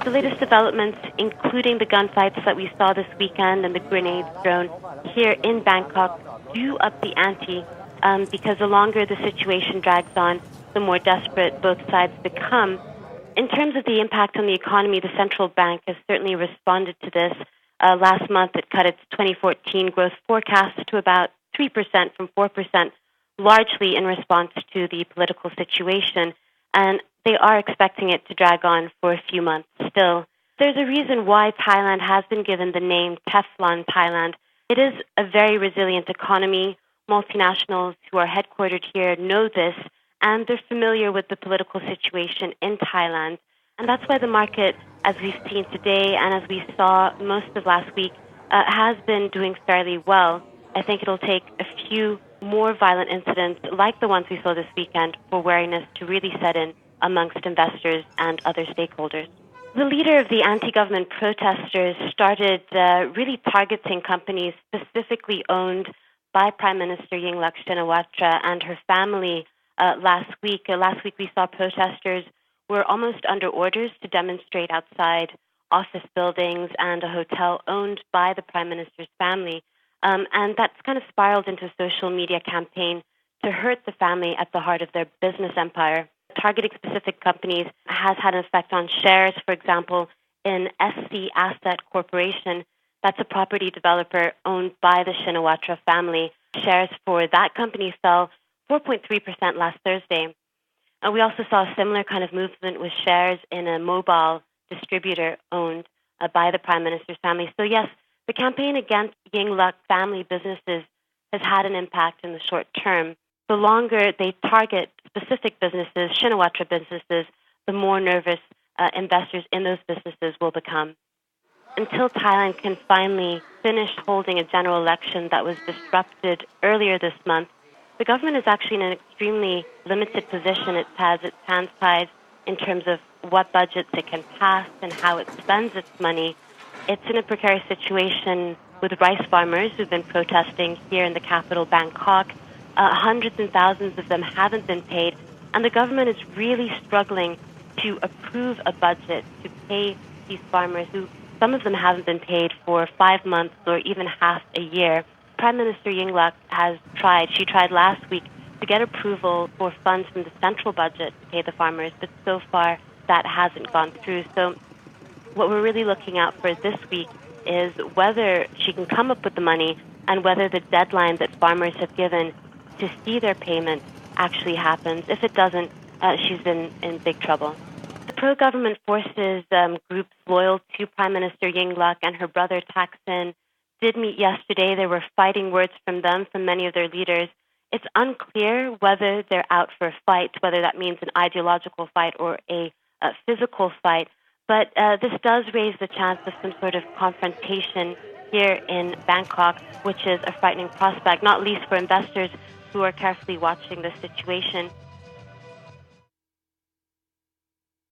The latest developments, including the gunfights that we saw this weekend and the grenades thrown here in Bangkok, do up the ante because the longer the situation drags on, the more desperate both sides become. In terms of the impact on the economy, the central bank has certainly responded to this. Last month, it cut its 2014 growth forecast to about 3% from 4%, largely in response to the political situation. And they are expecting it to drag on for a few months still. There's a reason why Thailand has been given the name Teflon Thailand. It is a very resilient economy. Multinationals who are headquartered here know this, and they're familiar with the political situation in Thailand. And that's why the market, as we've seen today and as we saw most of last week, has been doing fairly well. I think it'll take a few more violent incidents like the ones we saw this weekend for wariness to really set in amongst investors and other stakeholders. The leader of the anti-government protesters started really targeting companies specifically owned by Prime Minister Yingluck Shinawatra and her family last week. Last week we saw protesters were almost under orders to demonstrate outside office buildings and a hotel owned by the Prime Minister's family. And that's kind of spiraled into a social media campaign to hurt the family at the heart of their business empire. Targeting specific companies has had an effect on shares, for example, in SC Asset Corporation. That's a property developer owned by the Shinawatra family. Shares for that company fell 4.3% last Thursday. We also saw a similar kind of movement with shares in a mobile distributor owned by the Prime Minister's family. So yes, the campaign against Yingluck family businesses has had an impact in the short term. The longer they target specific businesses, Shinawatra businesses, the more nervous investors in those businesses will become. Until Thailand can finally finish holding a general election that was disrupted earlier this month, the government is actually in an extremely limited position. It has its hands tied in terms of what budgets it can pass and how it spends its money. It's in a precarious situation with rice farmers who've been protesting here in the capital, Bangkok. Hundreds and thousands of them haven't been paid, and the government is really struggling to approve a budget to pay these farmers who, some of them haven't been paid for 5 months or even half a year. Prime Minister Yingluck has tried. She tried last week to get approval for funds from the central budget to pay the farmers, but so far that hasn't gone through. So what we're really looking out for this week is whether she can come up with the money and whether the deadline that farmers have given to see their payment actually happens. If it doesn't, she's in big trouble. The pro-government forces groups loyal to Prime Minister Yingluck and her brother Thaksin did meet yesterday. There were fighting words from them, from many of their leaders. It's unclear whether they're out for a fight, whether that means an ideological fight or a physical fight. But this does raise the chance of some sort of confrontation here in Bangkok, which is a frightening prospect, not least for investors who are carefully watching the situation.